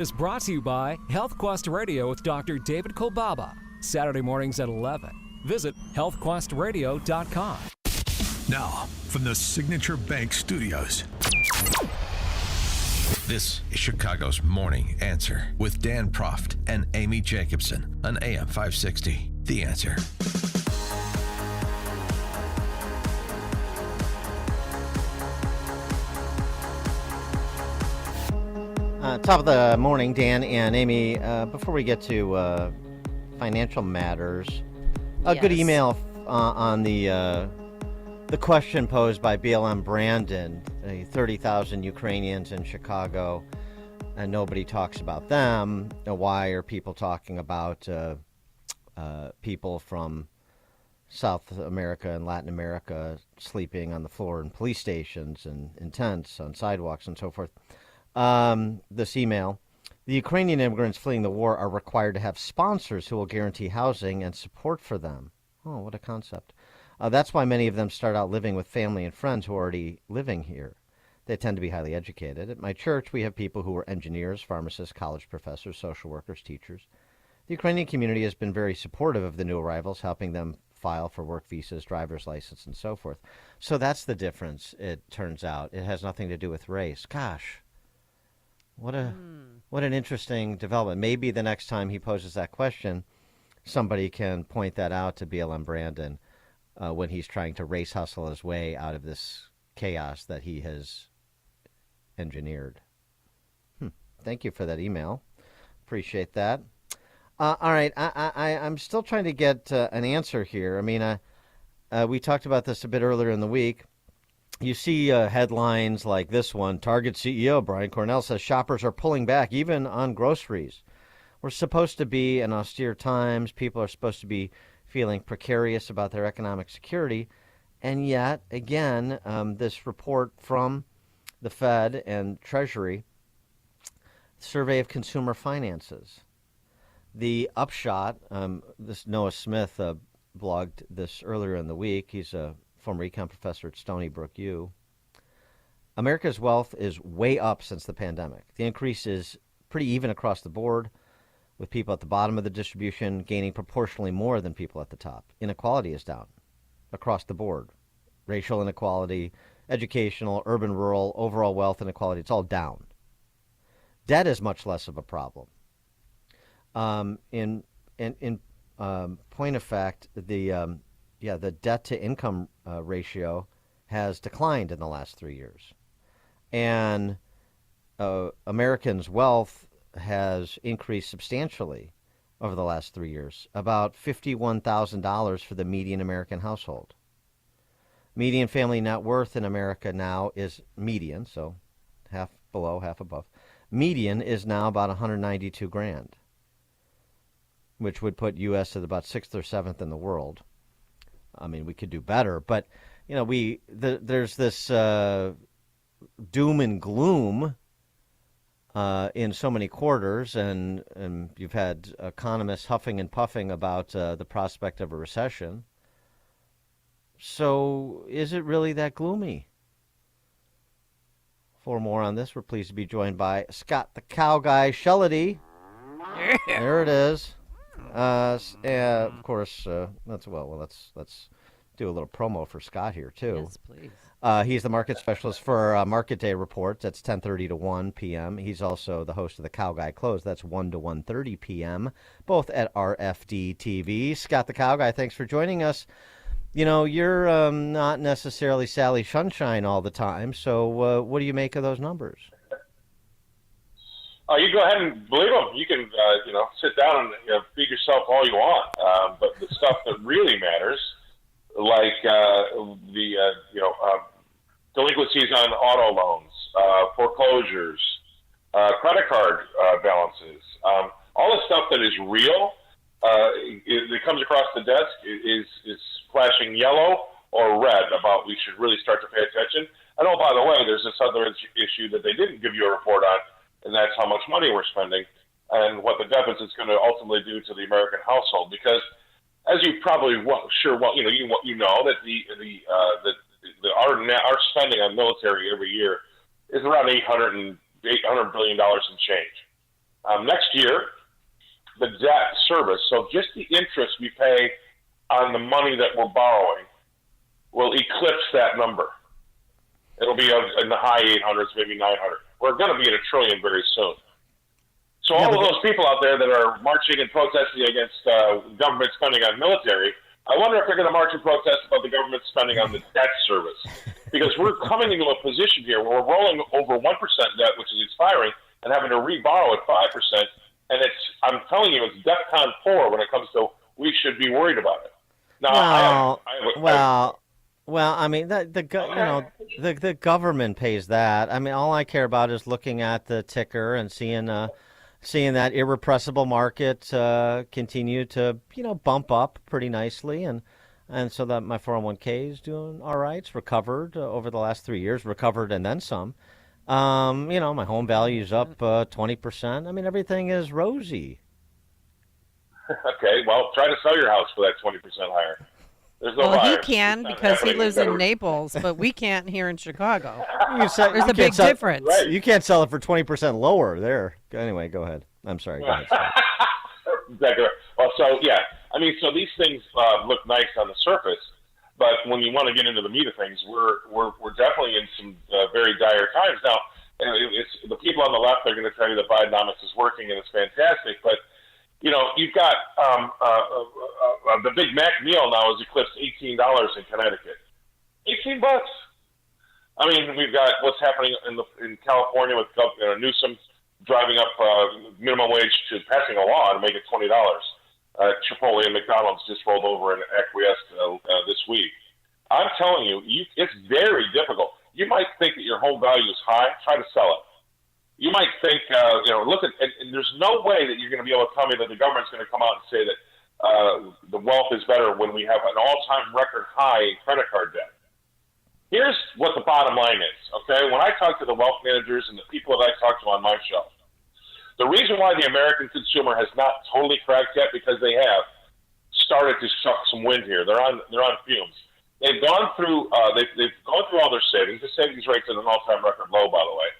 Is brought to you by Health Quest Radio with Dr. David Kolbaba. Saturday mornings at 11. Visit healthquestradio.com. Now, from the Signature Bank Studios, this is Chicago's Morning Answer with Dan Proft and Amy Jacobson on AM 560. The Answer. Top of the morning, Dan and Amy. Before we get to financial matters, a good email on the question posed by BLM Brandon, 30,000 Ukrainians in Chicago, and nobody talks about them. Why are people talking about people from South America and Latin America sleeping on the floor in police stations and in tents on sidewalks and so forth? This email: the Ukrainian immigrants fleeing the war are required to have sponsors who will guarantee housing and support for them. Oh, what a concept. That's why many of them start out living with family and friends who are already living here. They tend to be highly educated. At my church, we have people who are engineers, pharmacists, college professors, social workers, teachers. The Ukrainian community has been very supportive of the new arrivals, helping them file for work visas, driver's license, and so forth. So that's the difference, it turns out. It has nothing to do with race. Gosh. What an interesting development. Maybe the next time he poses that question, somebody can point that out to BLM Brandon when he's trying to race hustle his way out of this chaos that he has engineered. Thank you for that email. Appreciate that. All right, I'm still trying to get an answer here. I mean, we talked about this a bit earlier in the week. You see headlines like this one: Target CEO Brian Cornell says shoppers are pulling back even on groceries. We're supposed to be in austere times. People are supposed to be feeling precarious about their economic security. And yet, again, this report from the Fed and Treasury, Survey of Consumer Finances. The upshot, this Noah Smith blogged this earlier in the week. He's a former econ professor at Stony Brook U. America's wealth is way up since the pandemic. The increase is pretty even across the board, with people at the bottom of the distribution gaining proportionally more than people at the top. Inequality is down across the board. Racial inequality, educational, urban, rural, overall wealth inequality, it's all down. Debt is much less of a problem. In point of fact, the debt-to-income ratio has declined in the last 3 years. And Americans' wealth has increased substantially over the last 3 years, about $51,000 for the median American household. Median family net worth in America now is median, so half below, half above. Median is now about $192,000, which would put U.S. at about 6th or 7th in the world. I mean, we could do better, but you know, there's this doom and gloom in so many quarters, and you've had economists huffing and puffing about the prospect of a recession. So, is it really that gloomy? For more on this, we're pleased to be joined by Scott the Cow Guy Shellady. Yeah. There it is. Of course, let's do a little promo for Scott here, too. Yes, please. He's the market specialist for Market Day Reports. That's 10:30 to 1 p.m. He's also the host of the Cow Guy Close. That's 1 to 1:30 p.m., both at RFD-TV. Scott the Cow Guy, thanks for joining us. You know, you're not necessarily Sally Sunshine all the time, so what do you make of those numbers? You go ahead and believe them. You can, sit down and feed yourself all you want. But the stuff that really matters, like delinquencies on auto loans, foreclosures, credit card balances, all the stuff that is real, that comes across the desk is flashing yellow or red about we should really start to pay attention. And oh, by the way, there's this other issue that they didn't give you a report on, and that's how much money we're spending and what the deficit is going to ultimately do to the American household. Because as you probably know that our spending on military every year is around $800 billion in change. Next year, the debt service, so just the interest we pay on the money that we're borrowing, will eclipse that number. It'll be in the high 800s, maybe 900. We're going to be at $1 trillion very soon. So all of those people out there that are marching and protesting against government spending on military, I wonder if they're going to march and protest about the government spending on the debt service. Because we're coming into a position here where we're rolling over 1% debt, which is expiring, and having to reborrow at 5%. And I'm telling you, it's DEFCON 4 when it comes to we should be worried about it. Now, well, I mean, the government pays that. I mean, all I care about is looking at the ticker and seeing that irrepressible market continue to, bump up pretty nicely, and so that my 401k is doing all right. It's recovered over the last 3 years, recovered and then some. My home value is up 20%. I mean, everything is rosy. Okay, well, try to sell your house for that 20% higher. There's no well, buyer. he can because he lives in Naples, but we can't here in Chicago. There's a big difference. Right. You can't sell it for 20% lower there. Anyway, go ahead. I'm sorry. Go ahead. Exactly. Well, so these things look nice on the surface, but when you want to get into the meat of things, we're definitely in some very dire times now. It's the people on the left are going to tell you that Bidenomics is working and it's fantastic, but you've got the Big Mac meal now has eclipsed $18 in Connecticut. $18. I mean, we've got what's happening in California with Newsom driving up minimum wage to passing a law to make it $20. Chipotle and McDonald's just rolled over and acquiesced this week. I'm telling you, it's very difficult. You might think that your home value is high. Try to sell it. You might think, look at, and there's no way that you're going to be able to tell me that the government's going to come out and say that the wealth is better when we have an all-time record high in credit card debt. Here's what the bottom line is, okay? When I talk to the wealth managers and the people that I talk to on my show, the reason why the American consumer has not totally cracked yet because they have started to suck some wind here. They're on fumes. They've gone through they've gone through all their savings. The savings rate's at an all-time record low, by the way.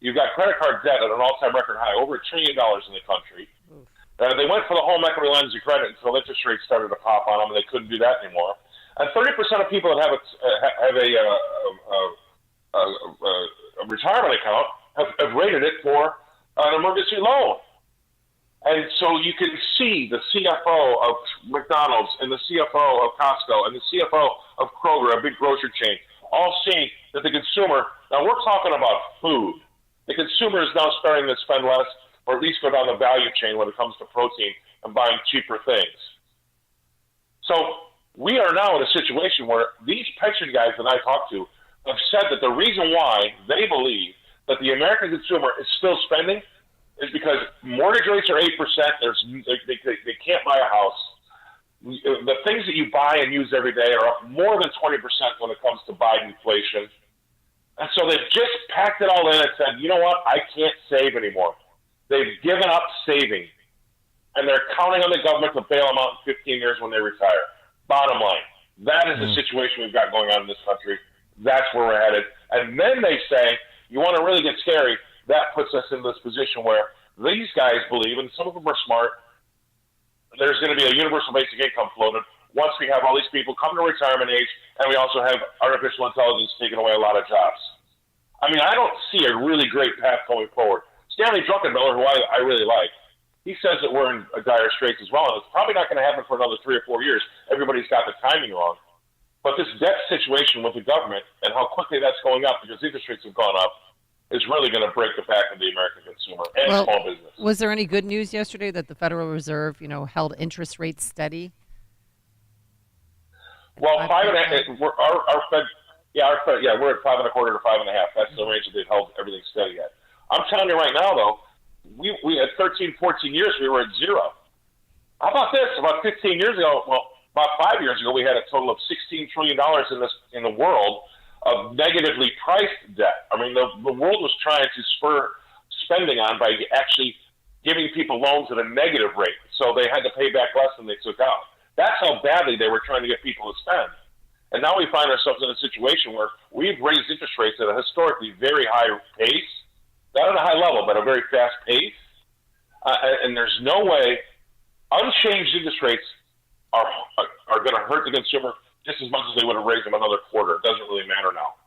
You've got credit card debt at an all-time record high, over $1 trillion in the country. They went for the home equity lines of credit until interest rates started to pop on them, and they couldn't do that anymore. And 30% of people that have a retirement account have rated it for an emergency loan. And so you can see the CFO of McDonald's and the CFO of Costco and the CFO of Kroger, a big grocery chain, all seeing that the consumer, now we're talking about food. The consumer is now starting to spend less, or at least go down the value chain when it comes to protein and buying cheaper things. So we are now in a situation where these pension guys that I talk to have said that the reason why they believe that the American consumer is still spending is because mortgage rates are 8%. They can't buy a house. The things that you buy and use every day are up more than 20% when it comes to Biden inflation. And so they've just packed it all in and said, you know what, I can't save anymore. They've given up saving. And they're counting on the government to bail them out in 15 years when they retire. Bottom line, that is the situation we've got going on in this country. That's where we're headed. And then they say, you want to really get scary, that puts us in this position where these guys believe, and some of them are smart, there's going to be a universal basic income floated once we have all these people come to retirement age, and we also have artificial intelligence taking away a lot of jobs. I mean, I don't see a really great path going forward. Stanley Druckenmiller, who I really like, he says that we're in a dire straits as well, and it's probably not going to happen for another 3 or 4 years. Everybody's got the timing wrong. But this debt situation with the government and how quickly that's going up because interest rates have gone up is really going to break the back of the American consumer and small business. Was there any good news yesterday that the Federal Reserve, held interest rates steady? Well, 5.5. Our Fed, we're at 5.25 to 5.5. That's the range that they've held everything steady at. I'm telling you right now, though, we had 13, 14 years we were at zero. How about this? About 15 years ago, about 5 years ago, we had a total of $16 trillion in the world of negatively priced debt. I mean, the world was trying to spur spending on by actually giving people loans at a negative rate, so they had to pay back less than they took out. That's how badly they were trying to get people to spend. And now we find ourselves in a situation where we've raised interest rates at a historically very high pace, not at a high level, but a very fast pace. And there's no way unchanged interest rates are going to hurt the consumer just as much as they would have raised them another quarter. It doesn't really matter now.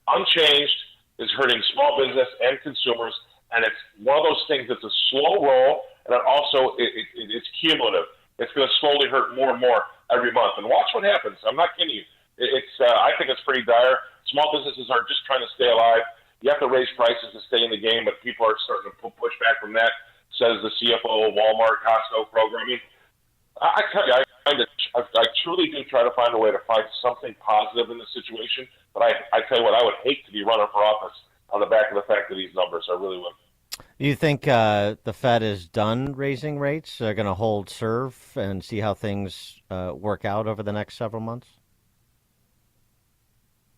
Unchanged is hurting small business and consumers, and it's one of those things that's a slow roll, and it also it's cumulative. It's going to slowly hurt more and more every month. And watch what happens. I'm not kidding you. I think it's pretty dire. Small businesses are just trying to stay alive. You have to raise prices to stay in the game, but people are starting to push back from that, says the CFO of Walmart, Costco programming. I tell you, I truly do try to find a way to find something positive in the situation, but I tell you what, I would hate to be running for office on the back of the fact of these numbers. I really would. Do you think the Fed is done raising rates? They're going to hold serve and see how things work out over the next several months?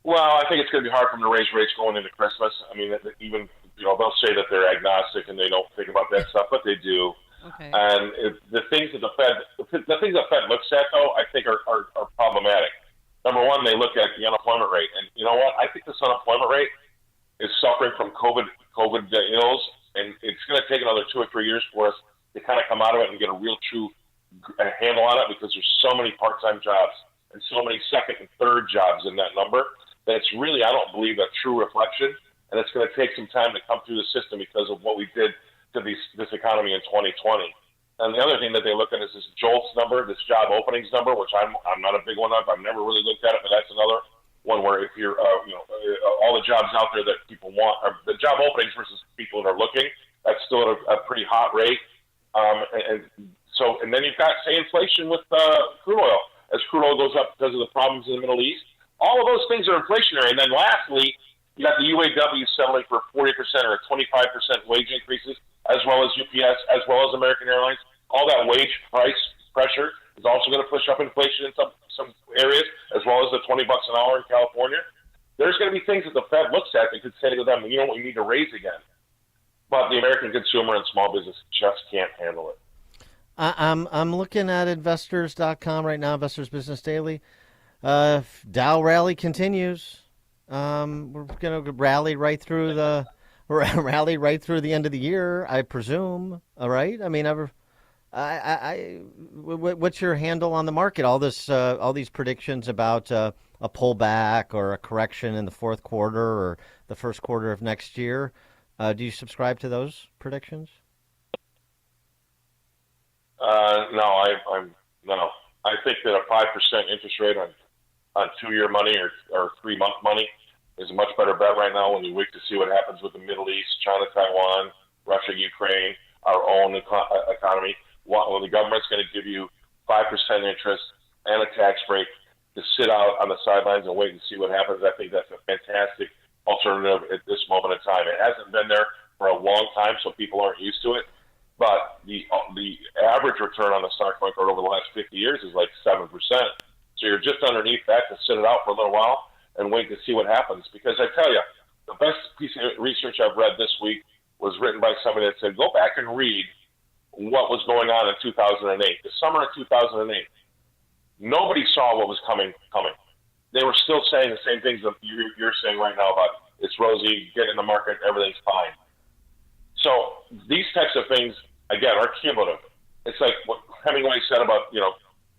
Well, I think it's going to be hard for them to raise rates going into Christmas. I mean, even they'll say that they're agnostic and they don't think about that stuff, but they do. Okay. And the things that the Fed looks at, though, I think are problematic. Number one, they look at the unemployment rate, and you know what? I think this unemployment rate is suffering from COVID ills, and it's going to take another 2 or 3 years for us to kind of come out of it and get a real true handle on it, because there's so many part-time jobs and so many second and third jobs in that number that it's really, I don't believe, a true reflection, and it's going to take some time to come through the system because of what we did to this economy in 2020. And the other thing that they look at is this JOLTS number, this job openings number, which I'm not a big one of. I've never really looked at it, but that's another one where if you're, all the jobs out there that people want, the job openings versus people that are looking, that's still at a pretty hot rate. And then you've got, say, inflation with crude oil. As crude oil goes up because of the problems in the Middle East, all of those things are inflationary. And then lastly, you got the UAW settling for 40% or 25% wage increases, as well as UPS, as well as American Airlines. All that wage price pressure is also going to push up inflation in some areas, as well as the $20 an hour in California. There's going to be things that the Fed looks at that could say to them, we need to raise again. But the American consumer and small business just can't handle it. I'm looking at investors.com right now, Investors Business Daily. Dow rally continues. We're going to rally right through the end of the year, I presume. All right. I mean, what's your handle on the market? All these predictions about a pullback or a correction in the fourth quarter or the first quarter of next year. Do you subscribe to those predictions? No. I think that a 5% interest rate on 2-year money or 3-month money is a much better bet right now when we wait to see what happens with the Middle East, China, Taiwan, Russia, Ukraine, our own economy. When the government's going to give you 5% interest and a tax break to sit out on the sidelines and wait and see what happens, I think that's a fantastic alternative at this moment in time. It hasn't been there for a long time, so people aren't used to it. But the average return on the stock market over the last 50 years is like 7%. So you're just underneath that to sit it out for a little while and wait to see what happens. Because I tell you, the best piece of research I've read this week was written by somebody that said, go back and read what was going on in 2008, the summer of 2008. Nobody saw what was coming. They were still saying the same things that you're saying right now about it's rosy, get in the market, everything's fine. So these types of things, again, are cumulative. It's like what Hemingway said about,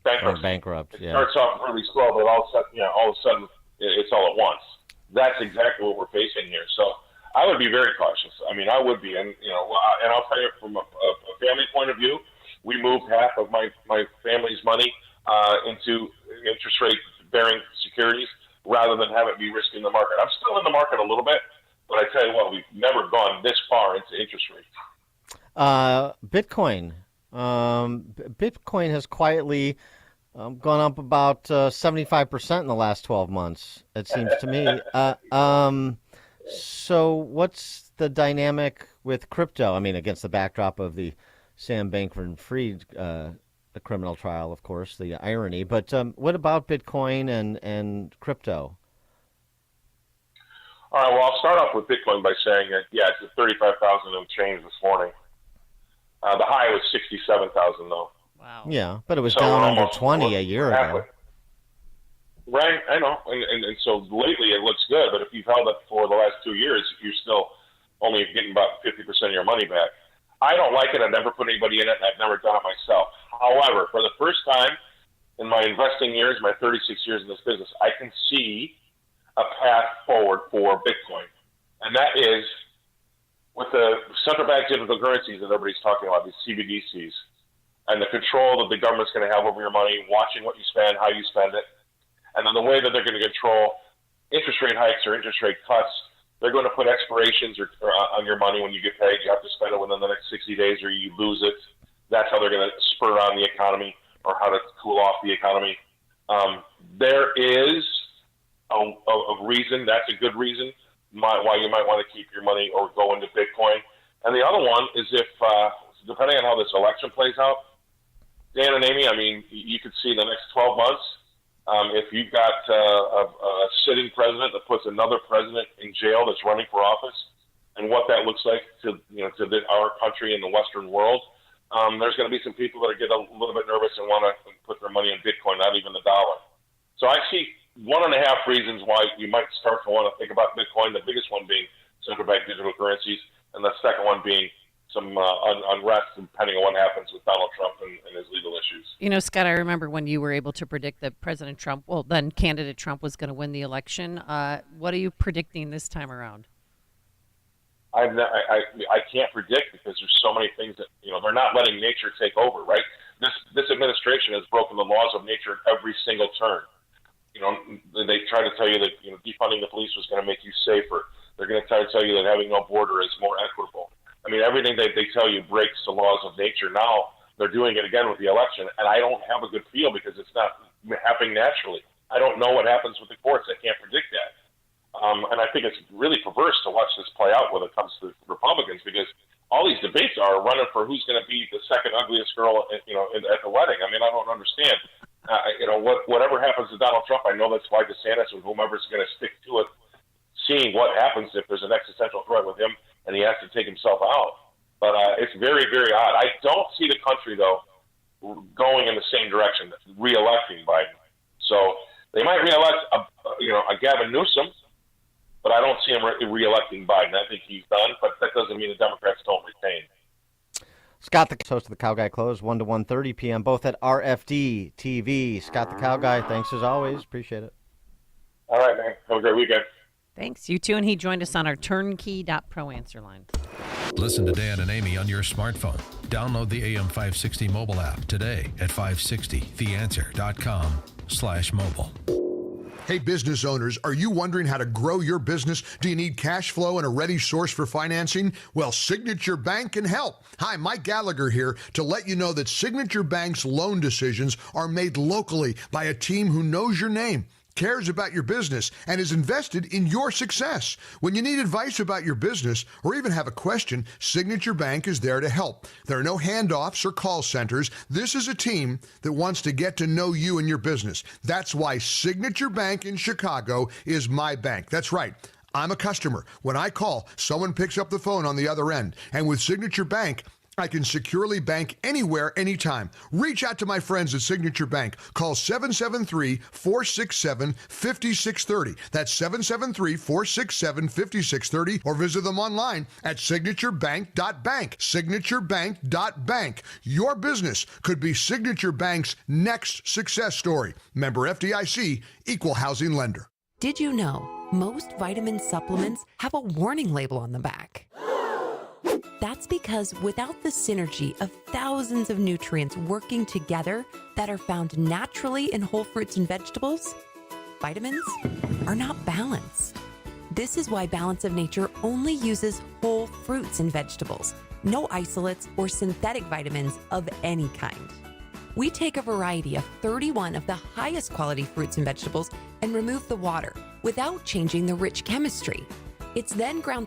bankruptcy. Bankrupt, yeah. It starts off really slow, but all of a sudden, it's all at once. That's exactly what we're facing here. So I would be very cautious. I mean, I would be. And, and I'll tell you from a family point of view, we moved half of my family's money into interest rate bearing securities rather than have it be risking the market. I'm still in the market a little bit, but I tell you what, we've never gone this far into interest rates. Bitcoin. Bitcoin has quietly gone up about 75% in the last 12 months, it seems to me. So what's the dynamic with crypto? I mean, against the backdrop of the Sam Bankman-Fried the criminal trial, of course, the irony. But what about Bitcoin and crypto? All right, well, I'll start off with Bitcoin by saying that, yeah, it's at 35,000 and change this morning. The high was 67,000, though. Wow. Yeah, but it was down under 20 a year ago. Right, I know. And so lately it looks good, but if you've held it for the last 2 years, you're still only getting about 50% of your money back. I don't like it. I've never put anybody in it, and I've never done it myself. However, for the first time in my investing years, my 36 years in this business, I can see a path forward for Bitcoin. And that is with the central bank digital currencies that everybody's talking about, these CBDCs, and the control that the government's going to have over your money, watching what you spend, how you spend it, and then the way that they're going to control interest rate hikes or interest rate cuts. They're going to put expirations or on your money when you get paid. You have to spend it within the next 60 days or you lose it. That's how they're going to spur on the economy or how to cool off the economy. There is a reason, that's a good reason, why you might want to keep your money or go into Bitcoin. And the other one is if, depending on how this election plays out, Dan and Amy, I mean, you could see the next 12 months, if you've got a sitting president that puts another president in jail that's running for office, and what that looks like to our country and the Western world, there's going to be some people that get a little bit nervous and want to put their money in Bitcoin, not even the dollar. So I see 1.5 reasons why you might start to want to think about Bitcoin, the biggest one being central bank digital currencies, and the second one being some unrest depending on what happens with Donald Trump and his legal issues. You know, Scott, I remember when you were able to predict that President Trump, well, then candidate Trump was going to win the election. What are you predicting this time around? I can't predict because there's so many things that, they're not letting nature take over, right? This administration has broken the laws of nature at every single turn. They try to tell you that defunding the police was going to make you safer. They're going to try to tell you that having no border is more equitable. I mean, everything they tell you breaks the laws of nature. Now they're doing it again with the election, and I don't have a good feel because it's not happening naturally. I don't know what happens with the courts. I can't predict that. And I think it's really perverse to watch this play out when it comes to Republicans because all these debates are running for who's going to be the second ugliest girl, at the wedding. I mean, I don't understand. Whatever happens to Donald Trump, I know that's why DeSantis or whomever's going to stick to it, seeing what happens if there's an existential threat with him and he has to take himself out. But it's very, very odd. I don't see the country, though, going in the same direction, re-electing Biden. So they might re-elect a Gavin Newsom, but I don't see him re-electing Biden. I think he's done, but that doesn't mean the Democrats don't retain. Scott, the host of the Cow Guy Close, 1 to 1:30 p.m., both at RFD-TV. Scott, the Cow Guy, thanks as always. Appreciate it. All right, man. Have a great weekend. Thanks. You too. And he joined us on our turnkey.pro answer line. Listen to Dan and Amy on your smartphone. Download the AM560 mobile app today at 560theanswer.com/mobile. Hey, business owners, are you wondering how to grow your business? Do you need cash flow and a ready source for financing? Well, Signature Bank can help. Hi, Mike Gallagher here to let you know that Signature Bank's loan decisions are made locally by a team who knows your name, cares about your business, and is invested in your success. When you need advice about your business or even have a question, Signature Bank is there to help. There are no handoffs or call centers. This is a team that wants to get to know you and your business. That's why Signature Bank in Chicago is my bank. That's right. I'm a customer. When I call, someone picks up the phone on the other end. And with Signature Bank, I can securely bank anywhere, anytime. Reach out to my friends at Signature Bank. Call 773-467-5630. That's 773-467-5630. Or visit them online at signaturebank.bank. Signaturebank.bank. Your business could be Signature Bank's next success story. Member FDIC, Equal Housing Lender. Did you know most vitamin supplements have a warning label on the back? That's because without the synergy of thousands of nutrients working together that are found naturally in whole fruits and vegetables, vitamins are not balanced. This is why Balance of Nature only uses whole fruits and vegetables, no isolates or synthetic vitamins of any kind. We take a variety of 31 of the highest quality fruits and vegetables and remove the water without changing the rich chemistry. It's then ground